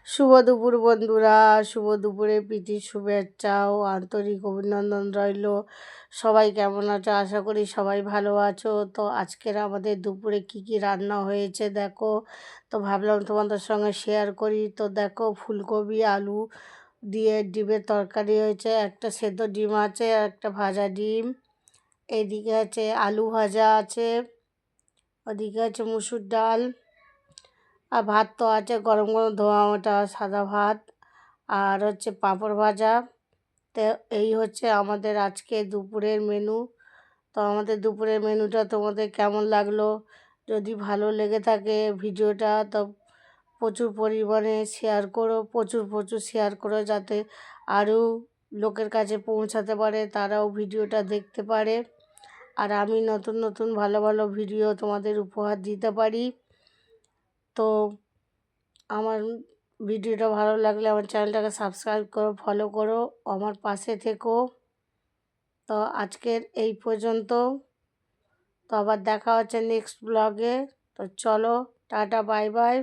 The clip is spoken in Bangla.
শুভ দুপুর বন্ধুরা, শুভ দুপুরে প্রীতি শুভেচ্ছা ও আন্তরিক অভিনন্দন রইল। সবাই কেমন আছো? আশা করি সবাই ভালো আছো। তো আজকের আমাদের দুপুরে কি কি রান্না হয়েছে দেখো। তো ভাবলাম তোমাদের সঙ্গে শেয়ার করি। তো দেখো, ফুলকপি আলু দিয়ে ডিমের তরকারি হয়েছে, একটা সেদ্ধ ডিম আছে আর একটা ভাজা ডিম। এদিকে আছে আলু ভাজা আছে, ওদিকে আছে মুসুর ডাল, আর ভাত তো আছে গরম গরম ধোয়া ওটা সাদা ভাত, আর হচ্ছে পাঁপড় ভাজা। তো এই হচ্ছে আমাদের আজকে দুপুরের মেনু। তো আমাদের দুপুরের মেনুটা তোমাদের কেমন লাগলো? যদি ভালো লেগে থাকে ভিডিওটা, তো প্রচুর পরিমাণে শেয়ার করো, প্রচুর প্রচুর শেয়ার করো, যাতে আরও লোকের কাছে পৌঁছাতে পারে, তারাও ভিডিওটা দেখতে পারে, আর আমি নতুন নতুন ভালো ভালো ভিডিও তোমাদের উপহার দিতে পারি। তো আমার ভিডিওটা ভালো লাগলে আমার চ্যানেলটাকে সাবস্ক্রাইব করো, ফলো করো, আমার পাশে থেকো। তো আজকের এই পর্যন্ত। তো আবার দেখা হচ্ছে নেক্সট ব্লগে। তো চলো, টাটা, বাই বাই।